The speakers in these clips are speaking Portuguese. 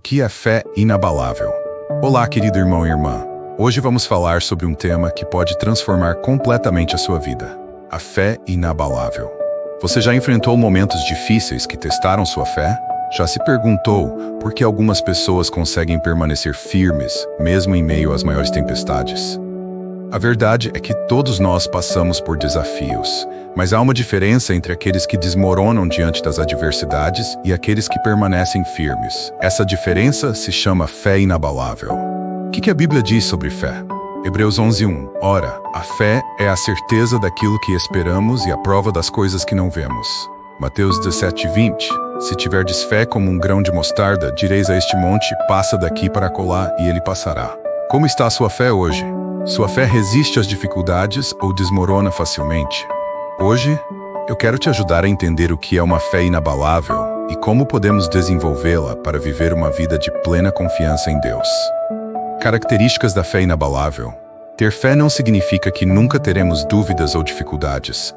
que é fé inabalável? Olá, querido irmão e irmã. Hoje vamos falar sobre um tema que pode transformar completamente a sua vida: a fé inabalável. Você já enfrentou momentos difíceis que testaram sua fé? Já se perguntou por que algumas pessoas conseguem permanecer firmes, mesmo em meio às maiores tempestades? A verdade é que todos nós passamos por desafios, mas há uma diferença entre aqueles que desmoronam diante das adversidades e aqueles que permanecem firmes. Essa diferença se chama fé inabalável. O que a Bíblia diz sobre fé? Hebreus 11:1. Ora, a fé é a certeza daquilo que esperamos e a prova das coisas que não vemos. Mateus 17:20. Se tiverdes fé como um grão de mostarda, direis a este monte, passa daqui para acolá, e ele passará. Como está a sua fé hoje? Sua fé resiste às dificuldades ou desmorona facilmente? Hoje, eu quero te ajudar a entender o que é uma fé inabalável e como podemos desenvolvê-la para viver uma vida de plena confiança em Deus. Características da fé inabalável. Ter fé não significa que nunca teremos dúvidas ou dificuldades,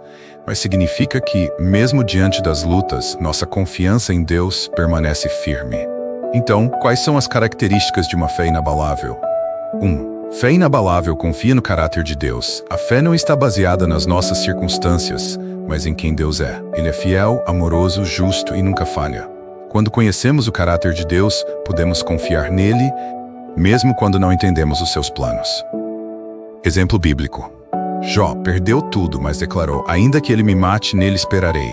mas significa que, mesmo diante das lutas, nossa confiança em Deus permanece firme. Então, quais são as características de uma fé inabalável? 1. Fé inabalável confia no caráter de Deus. A fé não está baseada nas nossas circunstâncias, mas em quem Deus é. Ele é fiel, amoroso, justo e nunca falha. Quando conhecemos o caráter de Deus, podemos confiar nele, mesmo quando não entendemos os seus planos. Exemplo bíblico. Jó perdeu tudo, mas declarou: ainda que ele me mate, nele esperarei.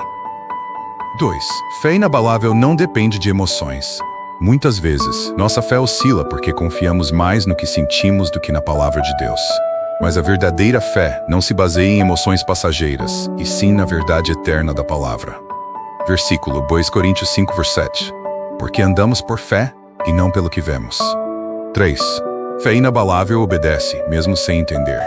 2. Fé inabalável não depende de emoções. Muitas vezes, nossa fé oscila porque confiamos mais no que sentimos do que na palavra de Deus. Mas a verdadeira fé não se baseia em emoções passageiras, e sim na verdade eterna da palavra. Versículo 2 Coríntios 5:7. Porque andamos por fé e não pelo que vemos. 3. Fé inabalável obedece, mesmo sem entender.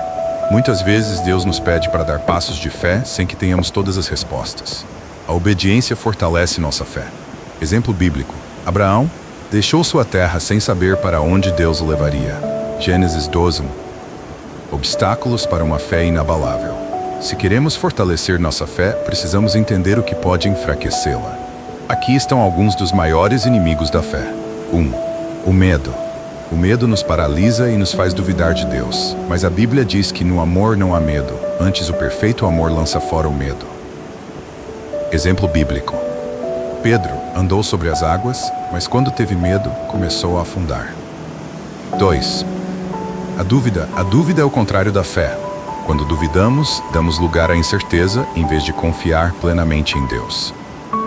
Muitas vezes Deus nos pede para dar passos de fé sem que tenhamos todas as respostas. A obediência fortalece nossa fé. Exemplo bíblico. Abraão deixou sua terra sem saber para onde Deus o levaria. Gênesis 12:1. Obstáculos para uma fé inabalável. Se queremos fortalecer nossa fé, precisamos entender o que pode enfraquecê-la. Aqui estão alguns dos maiores inimigos da fé. 1. O medo. O medo nos paralisa e nos faz duvidar de Deus. Mas a Bíblia diz que no amor não há medo. Antes, o perfeito amor lança fora o medo. Exemplo bíblico. Pedro andou sobre as águas, mas quando teve medo, começou a afundar. 2. A dúvida é o contrário da fé. Quando duvidamos, damos lugar à incerteza em vez de confiar plenamente em Deus.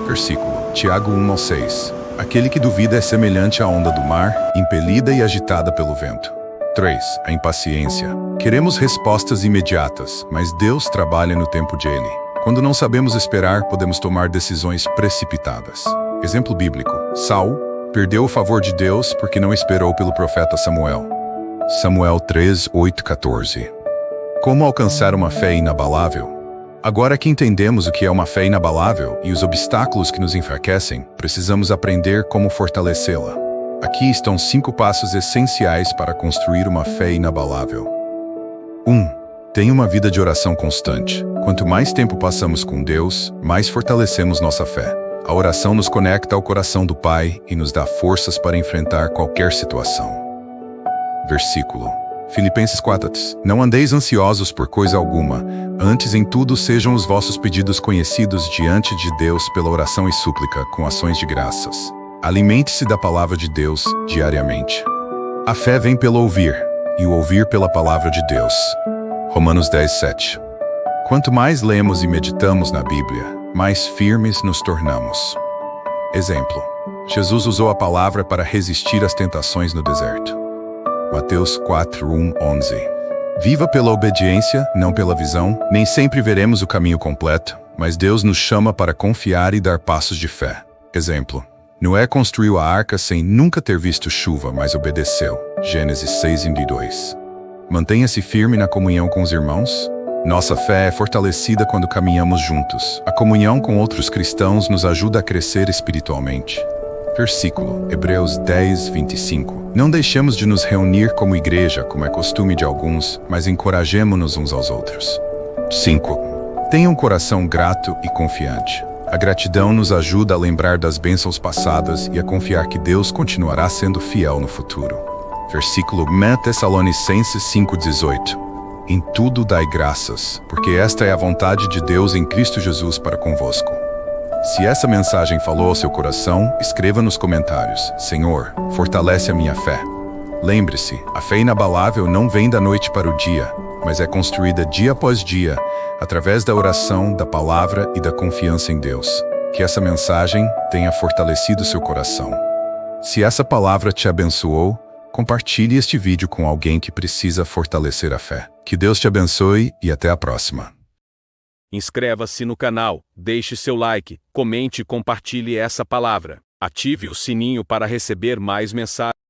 Versículo Tiago 1:6. Aquele que duvida é semelhante à onda do mar, impelida e agitada pelo vento. 3. A impaciência. Queremos respostas imediatas, mas Deus trabalha no tempo dele. Quando não sabemos esperar, podemos tomar decisões precipitadas. Exemplo bíblico. Saul perdeu o favor de Deus porque não esperou pelo profeta Samuel. Samuel 3:8-14. Como alcançar uma fé inabalável? Agora que entendemos o que é uma fé inabalável e os obstáculos que nos enfraquecem, precisamos aprender como fortalecê-la. Aqui estão 5 passos essenciais para construir uma fé inabalável. 1. Tenha uma vida de oração constante. Quanto mais tempo passamos com Deus, mais fortalecemos nossa fé. A oração nos conecta ao coração do Pai e nos dá forças para enfrentar qualquer situação. Versículo Filipenses 4. Não andeis ansiosos por coisa alguma, antes em tudo sejam os vossos pedidos conhecidos diante de Deus pela oração e súplica, com ações de graças. Alimente-se da palavra de Deus diariamente. A fé vem pelo ouvir, e o ouvir pela palavra de Deus. Romanos 10:7. Quanto mais lemos e meditamos na Bíblia, mais firmes nos tornamos. Exemplo. Jesus usou a palavra para resistir às tentações no deserto. Mateus 4:1-11. Viva pela obediência, não pela visão. Nem sempre veremos o caminho completo, mas Deus nos chama para confiar e dar passos de fé. Exemplo. Noé construiu a arca sem nunca ter visto chuva, mas obedeceu. Gênesis 6:2. Mantenha-se firme na comunhão com os irmãos. Nossa fé é fortalecida quando caminhamos juntos. A comunhão com outros cristãos nos ajuda a crescer espiritualmente. Versículo Hebreus 10:25. Não deixemos de nos reunir como igreja, como é costume de alguns, mas encorajemo-nos uns aos outros. 5. Tenha um coração grato e confiante. A gratidão nos ajuda a lembrar das bênçãos passadas e a confiar que Deus continuará sendo fiel no futuro. Versículo 1 Tessalonicenses 5,18. Em tudo dai graças, porque esta é a vontade de Deus em Cristo Jesus para convosco. Se essa mensagem falou ao seu coração, escreva nos comentários: Senhor, fortalece a minha fé. Lembre-se, a fé inabalável não vem da noite para o dia, mas é construída dia após dia, através da oração, da palavra e da confiança em Deus. Que essa mensagem tenha fortalecido seu coração. Se essa palavra te abençoou, compartilhe este vídeo com alguém que precisa fortalecer a fé. Que Deus te abençoe e até a próxima. Inscreva-se no canal, deixe seu like, comente e compartilhe essa palavra. Ative o sininho para receber mais mensagens.